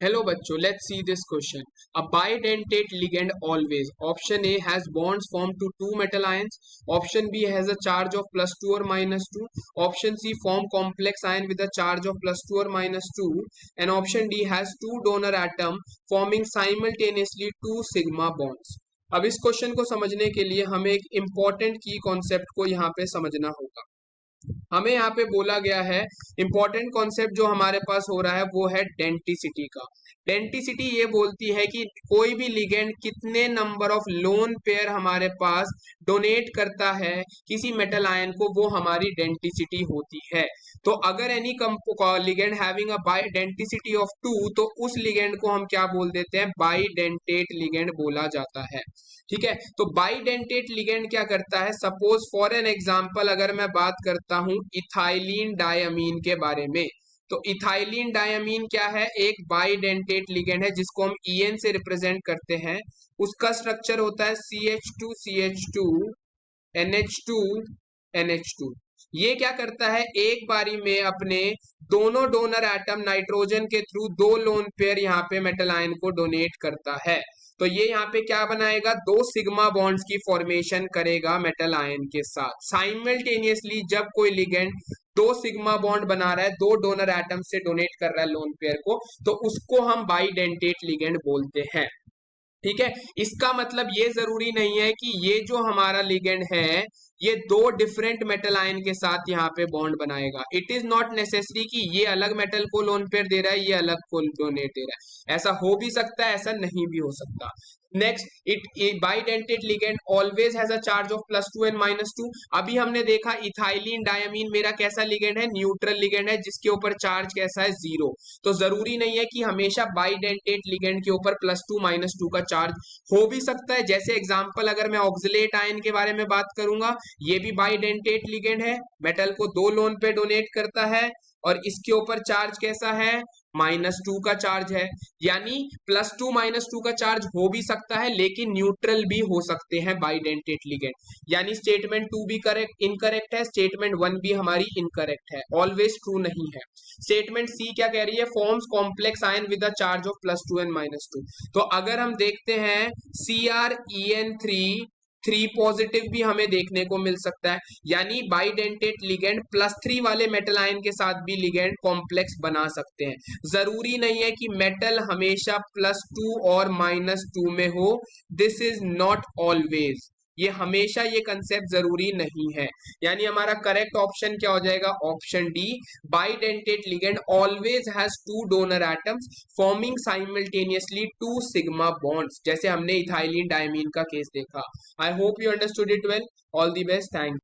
Hello बच्चों, let's see this question. A bidentate ligand always. Option A has bonds formed to two metal ions. Option B has a charge of +2 or -2. Option C form complex ion with a charge of +2 or -2. And option D has two donor atom forming simultaneously two sigma bonds. अब इस question को समझने के लिए हमें एक important की concept को यहाँ पे समझना होगा। हमें यहाँ पे बोला गया है इंपॉर्टेंट कॉन्सेप्ट जो हमारे पास हो रहा है वो है डेंटिसिटी का। डेंटिसिटी ये बोलती है कि कोई भी लिगेंड कितने नंबर ऑफ लोन पेयर हमारे पास डोनेट करता है किसी मेटल आयन को, वो हमारी डेंटिसिटी होती है। तो अगर any ligand having a by denticity of 2 तो उस लिगेंड को हम क्या बोल देते हैं, बाईडेंटेट लिगेंड बोला जाता है। ठीक है, तो बाईडेंटेट लिगेंड क्या करता है, सपोज फॉर एन एग्जांपल अगर मैं बात करता हूं इथाइलिन डायमीन के बारे में, तो इथाइलिन डायमीन क्या है, एक बाईडेंटेट लिगेंड है जिसको हम EN से रिप्रेजेंट करते हैं। उसका स्ट्रक्चर होता है CH2 CH2 NH2 NH2। ये क्या करता है, एक बारी में अपने दोनों डोनर एटम नाइट्रोजन के थ्रू दो लोन पेयर यहाँ पे मेटल आयन को डोनेट करता है। तो ये यहाँ पे क्या बनाएगा, दो सिग्मा बॉन्ड्स की फॉर्मेशन करेगा मेटल आयन के साथ साइमल्टेनियसली। जब कोई लिगेंड दो सिग्मा बॉन्ड बना रहा है, दो डोनर एटम से डोनेट कर रहा है लोन पेयर को, तो उसको हम बाईडेंटेट लिगेंड बोलते हैं। ठीक है, इसका मतलब ये जरूरी नहीं है कि ये जो हमारा लिगेंड है ये दो डिफरेंट मेटल आयन के साथ यहाँ पे बॉन्ड बनाएगा। इट इज नॉट नेसेसरी कि ये अलग मेटल को लोन पेयर दे रहा है, ये अलग को डोनेट दे रहा है। ऐसा हो भी सकता है, ऐसा नहीं भी हो सकता। Next, it bidentate ligand always has a charge of +2 and -2। अभी हमने देखा इथाइलिन डायमीन मेरा कैसा लिगेंड है, न्यूट्रल लिगेंड है जिसके ऊपर चार्ज कैसा है, 0। तो जरूरी नहीं है कि हमेशा बाईडेंटेट लिगेंड के ऊपर +2 -2 का चार्ज हो भी सकता है। जैसे एग्जांपल अगर मैं ऑक्सलेट आयन के बारे में बात करूंगा, ये भी बाईडेंटेट लिगेंड है, मेटल को दो लोन पे डोनेट करता है और इसके ऊपर चार्ज कैसा है, -2 का चार्ज है। यानी +2 -2 का चार्ज हो भी सकता है लेकिन न्यूट्रल भी हो सकते हैं बाईडेंटेट लिगेंड। यानी स्टेटमेंट 2 भी करेक्ट इनकरेक्ट है, स्टेटमेंट 1 भी हमारी इनकरेक्ट है, ऑलवेज ट्रू नहीं है। स्टेटमेंट सी क्या कह रही है, forms complex ion with a charge of +2 and -2। तो अगर हम देखते हैं CrEn3 3 पॉजिटिव भी हमें देखने को मिल सकता है। यानी बाईडेंटेट लिगेंड +3 वाले मेटल आयन के साथ भी लिगेंड कॉम्प्लेक्स बना सकते हैं। जरूरी नहीं है कि मेटल हमेशा +2 और -2 में हो, दिस इज नॉट ऑलवेज, ये हमेशा ये कंसेप्ट जरूरी नहीं है। यानी हमारा करेक्ट ऑप्शन क्या हो जाएगा, option D, bidentate ligand always has two donor atoms forming simultaneously two sigma bonds, जैसे हमने इथाइलिन डायमीन का केस देखा। I hope you understood it well. All the best. Thank you.